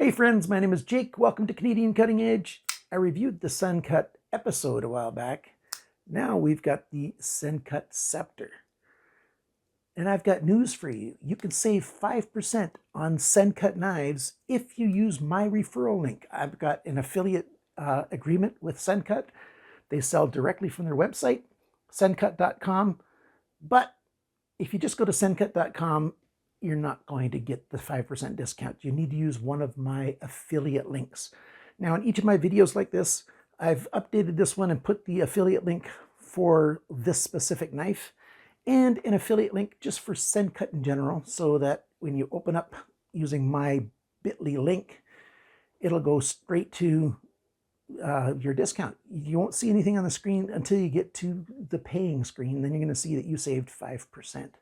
Hey friends, my name is Jake. Welcome to Canadian Cutting Edge. I reviewed the Sencut episode a while back. Now we've got the Sencut Scepter. And I've got news for you. You can save 5% on Sencut knives if you use my referral link. I've got an affiliate agreement with Sencut. They sell directly from their website, sencut.com. But if you just go to sencut.com, you're not going to get the 5% discount. You need to use one of my affiliate links. Now, in each of my videos like this, I've updated this one and put the affiliate link for this specific knife and an affiliate link just for Sencut in general, so that when you open up using my bit.ly link, it'll go straight to your discount. You won't see anything on the screen until you get to the paying screen. Then you're going to see that you saved 5%.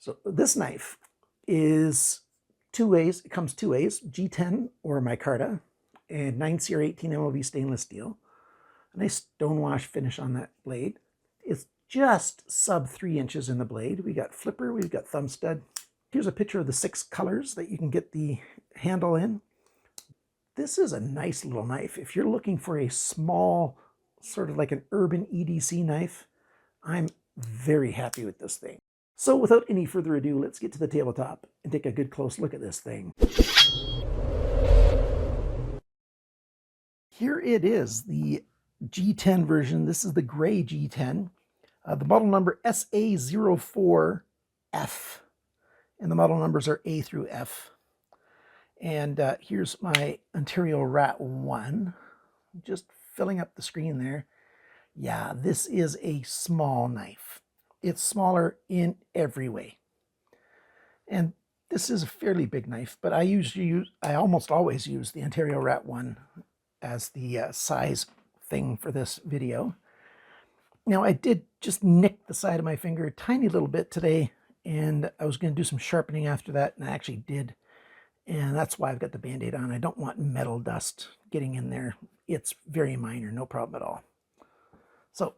So this knife is two ways. It comes two ways: G10 or Micarta, and 9Cr18MoV stainless steel. A nice stonewash finish on that blade. It's just sub 3 inches in the blade. We got flipper, we've got thumb stud. Here's a picture of the 6 colors that you can get the handle in. This is a nice little knife. If you're looking for a small, sort of like an urban EDC knife, I'm very happy with this thing. So without any further ado, let's get to the tabletop and take a good close look at this thing. Here it is, the G10 version. This is the gray G10. The model number SA04F, and the model numbers are A through F. And here's my Ontario Rat 1, just filling up the screen there. Yeah, this is a small knife. It's smaller in every way. And this is a fairly big knife, but I almost always use the Ontario Rat 1 as the size thing for this video. Now, I did just nick the side of my finger a tiny little bit today, and I was going to do some sharpening after that, and I actually did. And that's why I've got the Band-Aid on. I don't want metal dust getting in there. It's very minor, no problem at all. So,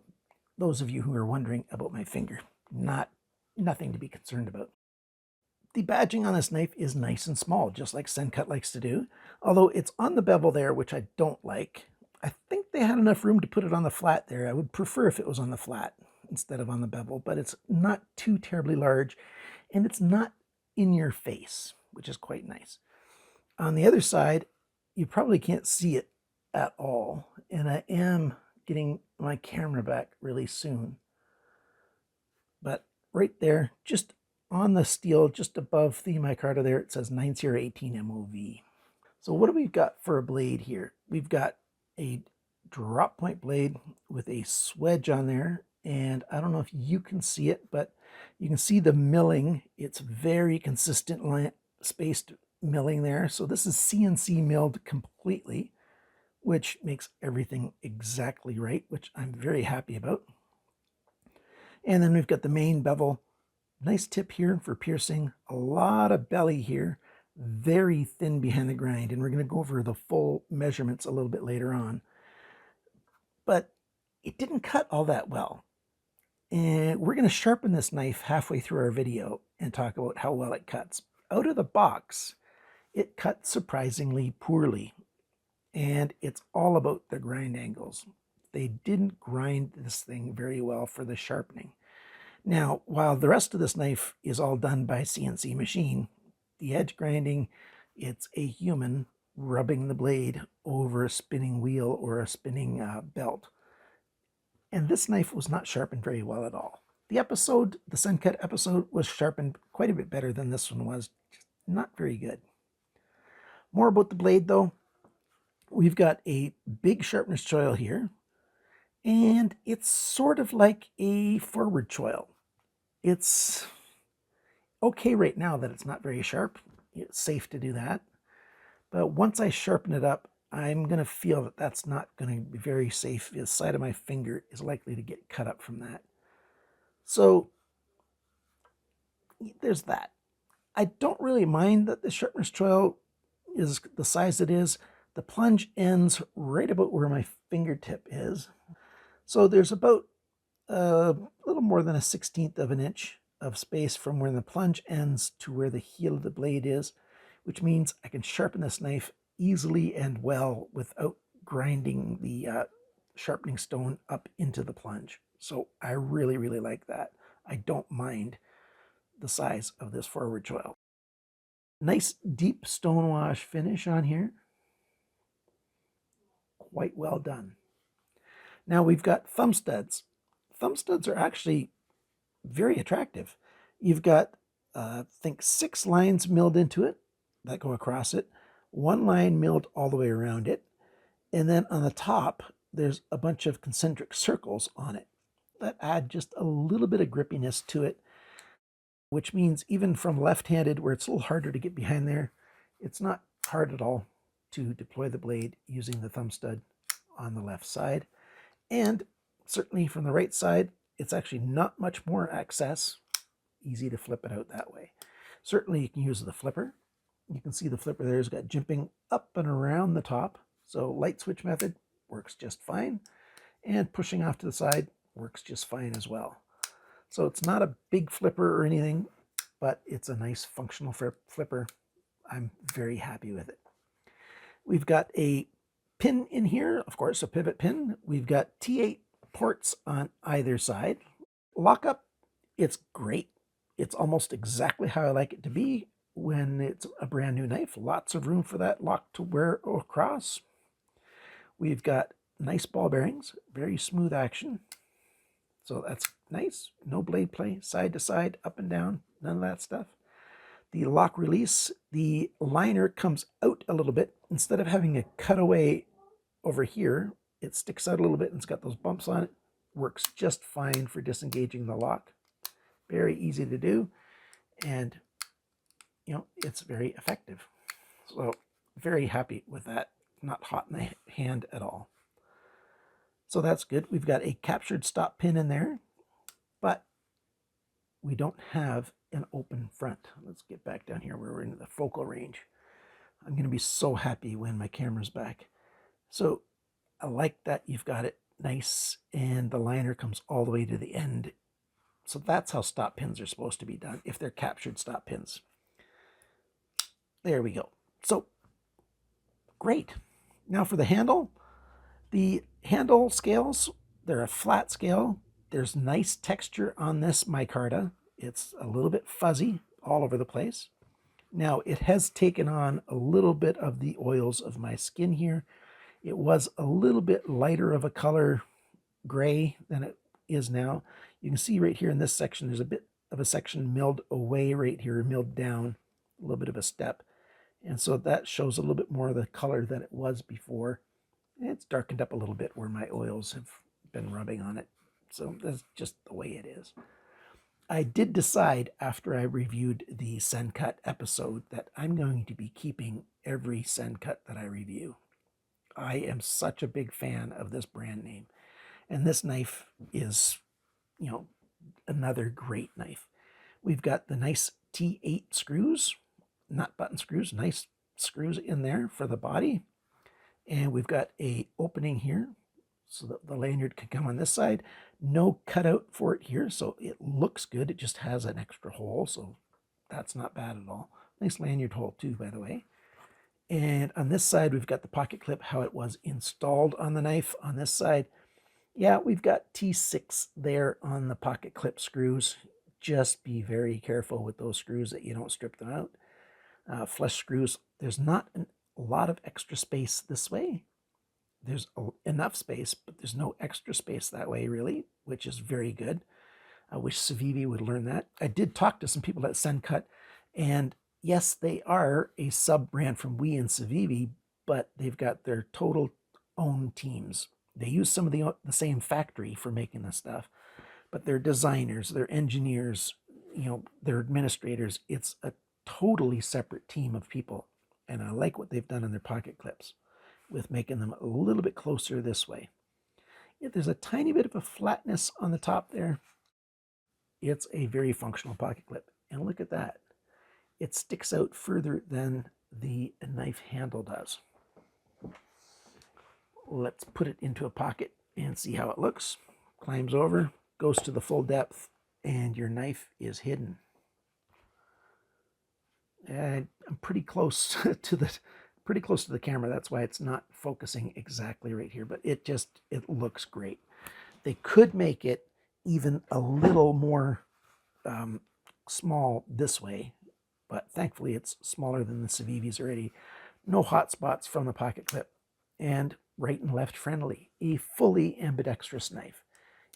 those of you who are wondering about my finger, nothing to be concerned about. The badging on this knife is nice and small, just like Sencut likes to do, although it's on the bevel there, which I don't like. I think they had enough room to put it on the flat there. I would prefer if it was on the flat instead of on the bevel, but it's not too terribly large, and it's not in your face, which is quite nice. On the other side, you probably can't see it at all, and I am getting my camera back really soon. But right there, just on the steel, just above the micarta there, it says 9Cr18MoV. So what do we got for a blade here? We've got a drop point blade with a swedge on there, and I don't know if you can see it, but you can see the milling. It's very consistent spaced milling there. So this is CNC milled completely, which makes everything exactly right, which I'm very happy about. And then we've got the main bevel. Nice tip here for piercing. A lot of belly here. Very thin behind the grind. And we're going to go over the full measurements a little bit later on. But it didn't cut all that well. And we're going to sharpen this knife halfway through our video and talk about how well it cuts. Out of the box, it cut surprisingly poorly. And it's all about the grind angles. They didn't grind this thing very well for the sharpening. Now, while the rest of this knife is all done by CNC machine, the edge grinding, it's a human rubbing the blade over a spinning wheel or a spinning belt. And this knife was not sharpened very well at all. The Sencut episode, was sharpened quite a bit better than this one was. Just not very good. More about the blade though. We've got a big sharpness choil here, and it's sort of like a forward choil. It's okay right now that it's not very sharp. It's safe to do that. But once I sharpen it up, I'm going to feel that that's not going to be very safe. The side of my finger is likely to get cut up from that. So there's that. I don't really mind that the sharpness choil is the size it is. The plunge ends right about where my fingertip is. So there's about a little more than a 1/16 of an inch of space from where the plunge ends to where the heel of the blade is, which means I can sharpen this knife easily and well without grinding the sharpening stone up into the plunge. So I really, really like that. I don't mind the size of this forward choil. Nice deep stonewash finish on here. Quite well done. Now we've got thumb studs. Thumb studs are actually very attractive. You've got, I think, 6 lines milled into it that go across it, 1 line milled all the way around it, and then on the top, there's a bunch of concentric circles on it that add just a little bit of grippiness to it, which means even from left-handed, where it's a little harder to get behind there, it's not hard at all to deploy the blade using the thumb stud on the left side. And certainly from the right side, it's actually not much more access. Easy to flip it out that way. Certainly you can use the flipper. You can see the flipper there has got jimping up and around the top. So light switch method works just fine. And pushing off to the side works just fine as well. So it's not a big flipper or anything, but it's a nice functional flipper. I'm very happy with it. We've got a pin in here, of course, a pivot pin. We've got T8 ports on either side. Lockup, it's great. It's almost exactly how I like it to be when it's a brand new knife. Lots of room for that lock to wear across. We've got nice ball bearings, very smooth action. So that's nice. No blade play, side to side, up and down, none of that stuff. The lock release, the liner comes out a little bit. Instead of having a cutaway over here, it sticks out a little bit and it's got those bumps on it. Works just fine for disengaging the lock. Very easy to do, and you know, it's very effective. So very happy with that. Not hot in the hand at all. So that's good. We've got a captured stop pin in there, but we don't have an open front. Let's get back down here where we're in the focal range. I'm going to be so happy when my camera's back. So I like that you've got it nice and the liner comes all the way to the end. So that's how stop pins are supposed to be done if they're captured stop pins. There we go. So great. Now for the handle. The handle scales, they're a flat scale. There's nice texture on this micarta. It's a little bit fuzzy all over the place. Now it has taken on a little bit of the oils of my skin here. It was a little bit lighter of a color gray than it is now. You can see right here in this section, there's a bit of a section milled away right here, milled down, a little bit of a step. And so that shows a little bit more of the color than it was before. It's darkened up a little bit where my oils have been rubbing on it. So that's just the way it is. I did decide after I reviewed the Sencut episode that I'm going to be keeping every Sencut that I review. I am such a big fan of this brand name. And this knife is, you know, another great knife. We've got the nice T8 screws, not button screws, nice screws in there for the body. And we've got a opening here so that the lanyard can come on this side. No cutout for it here, so it looks good. It just has an extra hole, so that's not bad at all. Nice lanyard hole too, by the way. And on this side, we've got the pocket clip, how it was installed on the knife. On this side, yeah, we've got T6 there on the pocket clip screws. Just be very careful with those screws that you don't strip them out. Flush screws, there's not a lot of extra space this way. There's enough space, but there's no extra space that way, really, which is very good. I wish Civivi would learn that. I did talk to some people at Sencut, and yes, they are a sub-brand from WE and Civivi, but they've got their total own teams. They use some of the same factory for making this stuff, but they're designers, they're engineers, you know, they're administrators. It's a totally separate team of people, and I like what they've done in their pocket clips with making them a little bit closer this way. If there's a tiny bit of a flatness on the top there, it's a very functional pocket clip. And look at that. It sticks out further than the knife handle does. Let's put it into a pocket and see how it looks. Climbs over, goes to the full depth, and your knife is hidden. I'm pretty close to the camera. That's why it's not focusing exactly right here, but it looks great. They could make it even a little more small this way, but thankfully it's smaller than the Civivis already. No hot spots from the pocket clip, and right and left friendly. A fully ambidextrous knife.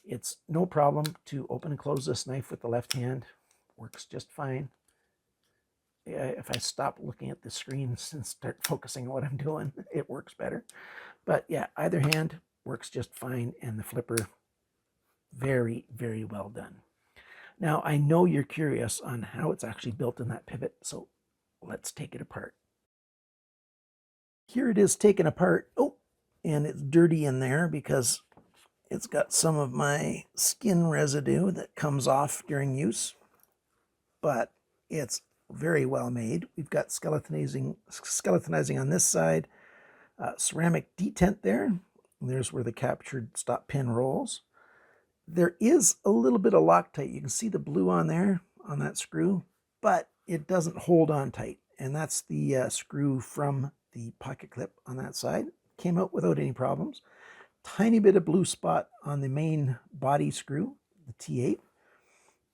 It's no problem to open and close this knife with the left hand. Works just fine. If I stop looking at the screen and start focusing on what I'm doing, it works better. But yeah, either hand works just fine, and the flipper, very, very well done. Now, I know you're curious on how it's actually built in that pivot, so let's take it apart. Here it is taken apart. Oh, and it's dirty in there because it's got some of my skin residue that comes off during use, but it's very well made. We've got skeletonizing on this side, ceramic detent there. There's where the captured stop pin rolls. There is a little bit of Loctite. You can see the blue on there on that screw, but it doesn't hold on tight. And that's the screw from the pocket clip on that side. Came out without any problems. Tiny bit of blue spot on the main body screw, the T8.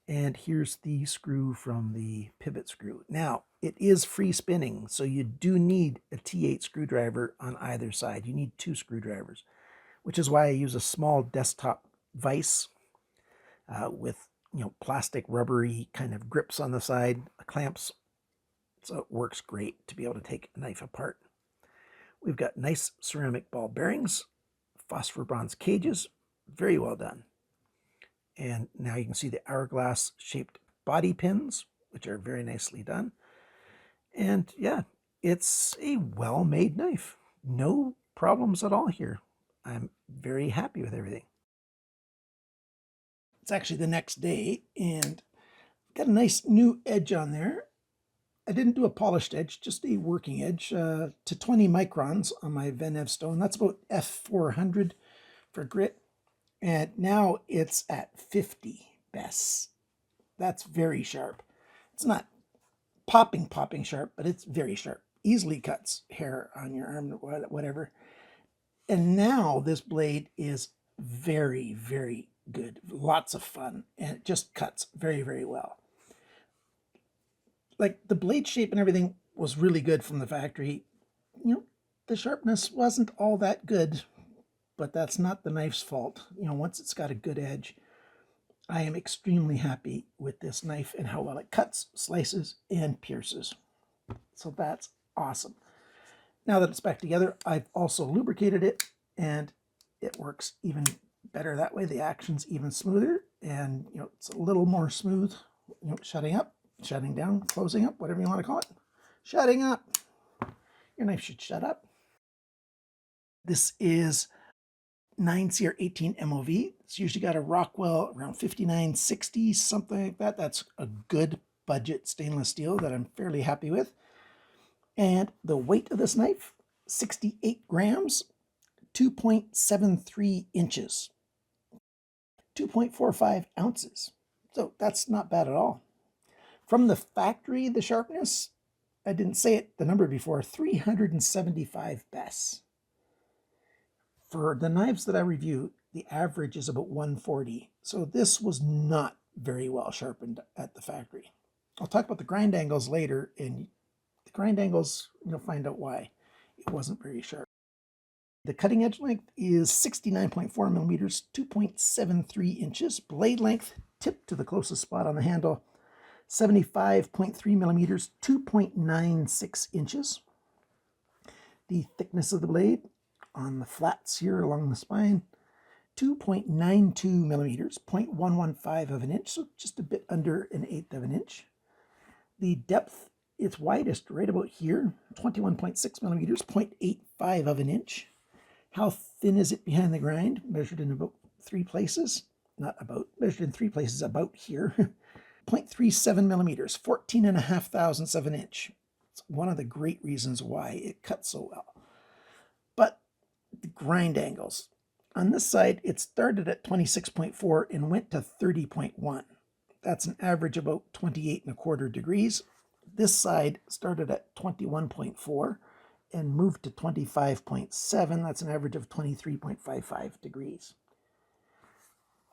And here's the screw from the pivot screw. Now, it is free spinning, so you do need a T8 screwdriver on either side. You need 2 screwdrivers, which is why I use a small desktop vise with plastic rubbery kind of grips on the side, clamps, so it works great to be able to take a knife apart. We've got nice ceramic ball bearings, phosphor bronze cages, very well done. And now you can see the hourglass shaped body pins, which are very nicely done. And yeah, it's a well-made knife. No problems at all here. I'm very happy with everything. It's actually the next day, and got a nice new edge on there. I didn't do a polished edge, just a working edge to 20 microns on my Venev stone. That's about F400 for grit. And now it's at 50 BES. That's very sharp. It's not popping sharp, but it's very sharp. Easily cuts hair on your arm, whatever. And now this blade is very, very good. Lots of fun. And it just cuts very, very well. Like, the blade shape and everything was really good from the factory. The sharpness wasn't all that good, but that's not the knife's fault. Once it's got a good edge, I am extremely happy with this knife and how well it cuts, slices, and pierces. So that's awesome. Now that it's back together, I've also lubricated it, and it works even better that way. The action's even smoother, and it's a little more smooth, shutting up, shutting down, closing up, whatever you want to call it. Shutting up. Your knife should shut up. This is 9Cr18MoV. It's usually got a Rockwell around 5960, something like that. That's a good budget stainless steel that I'm fairly happy with. And the weight of this knife, 68 grams, 2.73 inches, 2.45 ounces. So that's not bad at all. From the factory, the sharpness, I didn't say the number before, 375 BES. For the knives that I reviewed, the average is about 140. So this was not very well sharpened at the factory. I'll talk about the grind angles later, and the grind angles, you'll find out why it wasn't very sharp. The cutting edge length is 69.4 millimeters, 2.73 inches. Blade length, tip to the closest spot on the handle, 75.3 millimeters, 2.96 inches. The thickness of the blade on the flats here along the spine, 2.92 millimeters, 0.115 of an inch, so just a bit under 1/8 of an inch. The depth, it's widest right about here, 21.6 millimeters, 0.85 of an inch. How thin is it behind the grind? Measured in about 3 places. Not about, measured in 3 places, about here. 0.37 millimeters, 14.5 thousandths of an inch. It's one of the great reasons why it cuts so well. But the grind angles. On this side, it started at 26.4 and went to 30.1. That's an average about 28.25 degrees. This side started at 21.4 and moved to 25.7. That's an average of 23.55 degrees.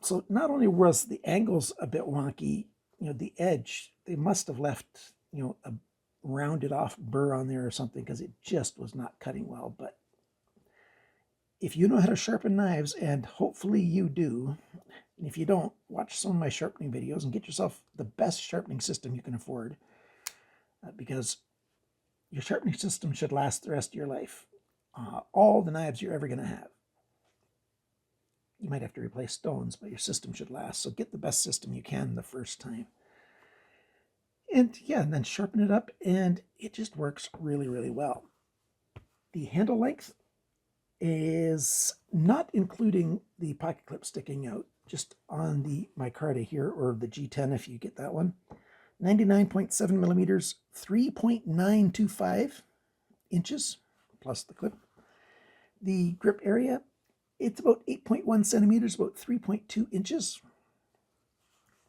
So not only was the angles a bit wonky, the edge, they must have left, a rounded off burr on there or something, because it just was not cutting well. But if you know how to sharpen knives, and hopefully you do, and if you don't, watch some of my sharpening videos and get yourself the best sharpening system you can afford, because your sharpening system should last the rest of your life. All the knives you're ever going to have. You might have to replace stones, but your system should last. So get the best system you can the first time. And yeah, and then sharpen it up, and it just works really, really well. The handle length is not including the pocket clip sticking out, just on the Micarta here, or the G10 if you get that one. 99.7 millimeters, 3.925 inches, plus the clip. The grip area, it's about 8.1 centimeters, about 3.2 inches.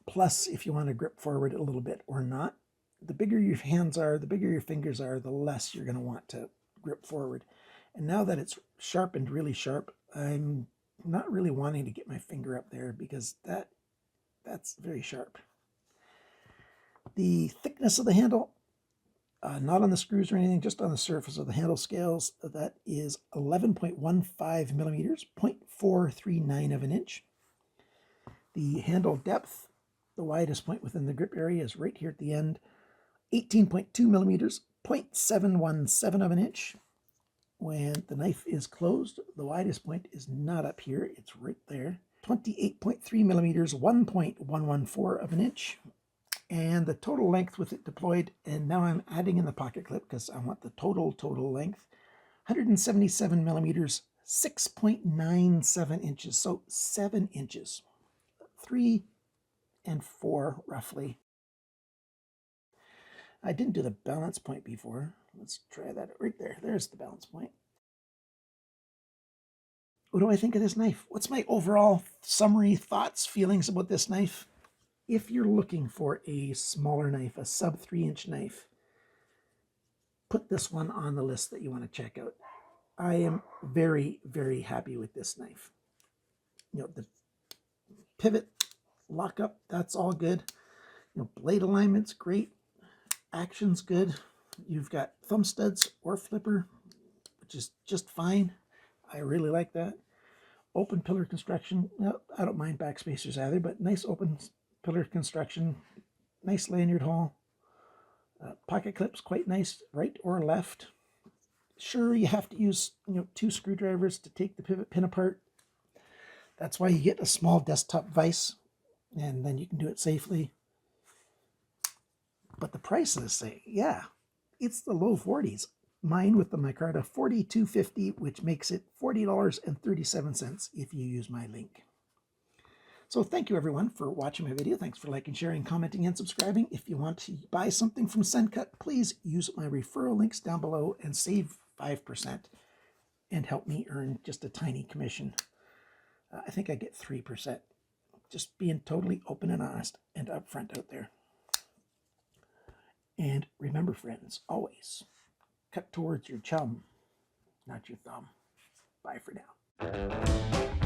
Plus, if you want to grip forward a little bit or not. The bigger your hands are, the bigger your fingers are, the less you're going to want to grip forward. And now that it's sharpened really sharp, I'm not really wanting to get my finger up there, because that's very sharp. The thickness of the handle, not on the screws or anything, just on the surface of the handle scales, that is 11.15 millimeters, 0.439 of an inch. The handle depth, the widest point within the grip area, is right here at the end, 18.2 millimeters, 0.717 of an inch. When the knife is closed, the widest point is not up here, it's right there. 28.3 millimeters, 1.114 of an inch. And the total length with it deployed, and now I'm adding in the pocket clip because I want the total length, 177 millimeters, 6.97 inches, so 7 inches, 3 and 4 roughly. I didn't do the balance point before. Let's try that right there. There's the balance point. What do I think of this knife? What's my overall summary thoughts, feelings about this knife? If you're looking for a smaller knife, a sub 3-inch knife, put this one on the list that you want to check out. I am very, very happy with this knife. The pivot, lockup, that's all good. Blade alignment's great. Action's good. You've got thumb studs or flipper, which is just fine. I really like that. Open pillar construction. No, I don't mind backspacers either, but nice open pillar construction, nice lanyard hole. Pocket clips, quite nice, right or left. Sure, you have to use 2 screwdrivers to take the pivot pin apart. That's why you get a small desktop vise, and then you can do it safely. But the prices, yeah, it's the low 40s. Mine with the Micarta, $42.50, which makes it $40.37 if you use my link. So thank you everyone for watching my video. Thanks for liking, sharing, commenting, and subscribing. If you want to buy something from Sencut, please use my referral links down below and save 5% and help me earn just a tiny commission. I think I get 3%. Just being totally open and honest and upfront out there. And remember, friends, always cut towards your chum, not your thumb. Bye for now.